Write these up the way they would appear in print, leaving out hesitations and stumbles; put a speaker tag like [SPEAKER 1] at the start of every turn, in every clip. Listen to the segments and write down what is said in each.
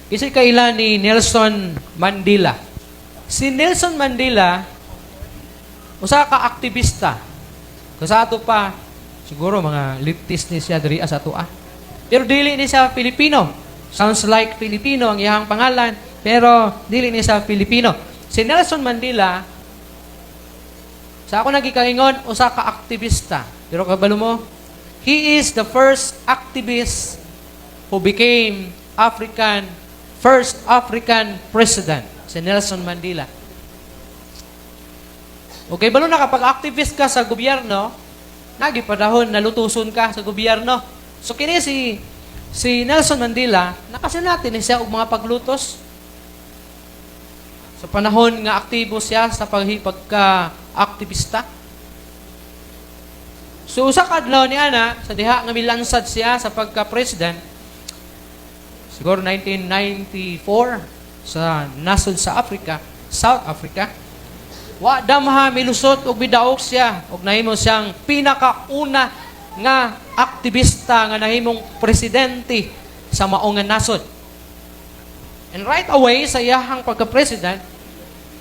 [SPEAKER 1] Kasi kaila ni Nelson Mandela. Si Nelson Mandela, usa ka aktivista. Sa ato pa, siguro mga leftist ni siya diri sa ato Pero dili ni siya Filipino. Sounds like Filipino ang iyang pangalan, pero dili ni siya Filipino. Si Nelson Mandela, sa ako nagikaingon, usa ka aktivista. Pero kabalo mo, he is the first activist who became first African president, si Nelson Mandela. Okay, balo na kapag activist ka sa gobyerno, nagipadahon, nalutuson ka sa gobyerno. So kini si Nelson Mandela, nakasinati ni siya og mga paglutos. Sa panahon nga aktibo siya sa pagka-aktivista. So usa ka adlaw ni ana sa diha nga milansad siya sa pagka-president. Siguro 1994 sa nasod sa Africa, South Africa. Wa damha milusot og bidaog siya og nahimo siyang pinakauna nga aktivista nga nahimong presidente sa maong nga nasod. And right away sa iyahang pagka-president,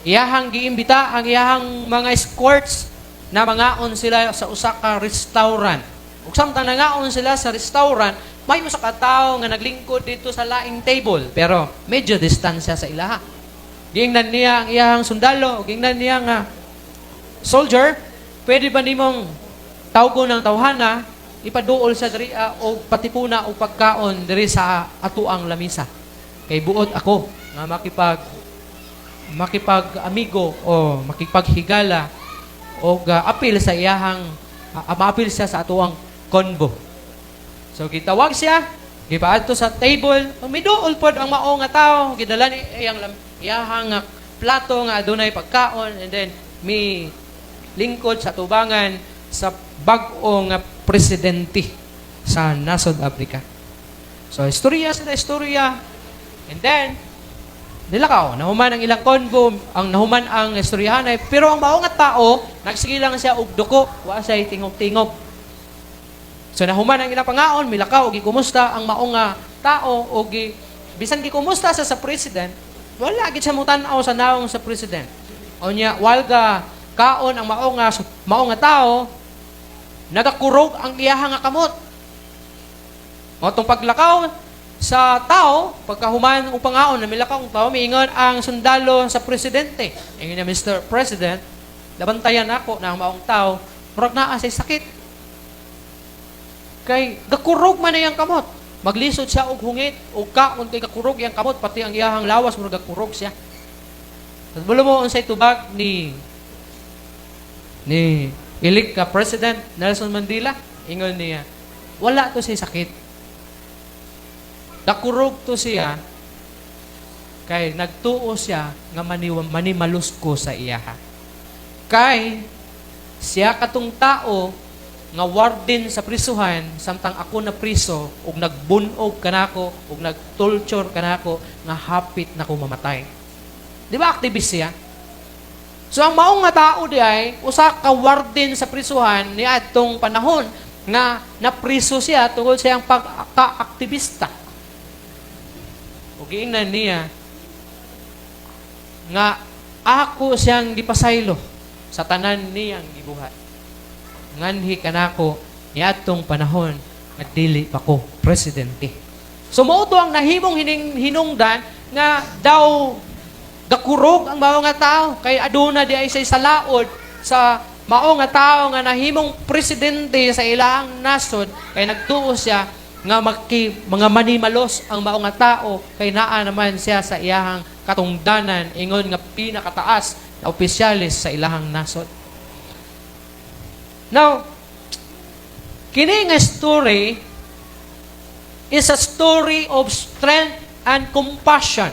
[SPEAKER 1] iyahang giimbita ang iyahang mga escorts na mangaon sila sa usa ka restaurant. Ug samtang nangaon sila sa restaurant, may usa ka tawo nga naglingkod dito sa laing table, pero medyo distansya sa ilaha. Gingnan niya ang iyahang sundalo, gingnan niya nga soldier, pwede ba nimong tawgo ng tawhana, ipaduol sa diri o patipuna o pagkaon diri sa atuang lamisa. Kay buot ako nga makipag-amigo o makipaghigala o apil sa iyahang maapil siya sa atuang konbo. So gitawag siya, gipaadto sa table, miduol pod ang mao nga tawo, gidala ni iyahang plato nga adunay pagkaon, and then mi lingkod sa tubangan sa bag-o nga presidente sa nasod Africa. So istorya sila istorya, and then nilakaw, nahuman ang ilang konbo, ang nahuman ang istoryahanay, pero ang mao nga tao, nagsige lang siya og duko, wa siya tingog-tingog. So nahuman ang ilang pangaon, milakaw, og gikumusta ang mao nga tao, og bisan gikumusta sa president, wala gid siya mutan-aw sa naong sa president. O niya, walga kaon ang mao nga tao, nagakurog ang iyahang nga kamot. O tong paglakaw sa tao, pagkahuman og pangaon na milakaw ang tao, miingon ang sundalo sa presidente. Ingon niya, Mr. President, labantayan ako na ang maong tao, murag naa say sakit. Kay gakurog man na iyang kamot. Maglisod siya og hungit, og kaon kay gakurog iyang kamot, pati ang iyahang lawas murag gakurog siya. Tapos bulo mo unsay tubag ni ilik ka President Nelson Mandela, ingon niya, wala to siya sakit. Gakurog to siya kay nagtuo siya nga manimalusko sa iyaha. Kay siya katong tao nga warden sa prisuhan, samtang ako na priso, ug nagbunog kanako, ug nagtorture kanako, nga hapit na ko mamatay. Di ba activist siya? So ang maong nga tao di ay, usa ka warden sa prisuhan ni atong panahon, nga napriso siya tungkol sa iyang pagka-aktivista. Ug giingnan niya, nga ako siyang gipasaylo sa tanan niyang gibuhat. Nganhi kanako niadtong panahon nga dili pa ko presidente. So mao to ang nahimong hinungdan nga daw gakurog ang mao nga tawo kay aduna di ay say salaod sa mao nga tawo nga nahimong presidente sa ilang nasod, kay nagtuo siya nga mga manimalos ang mao nga tao, kay naa naman siya sa iyahang katungdanan ingon nga pinakataas na opisyalis sa ilahang nasod. Now, kini nga story is a story of strength and compassion.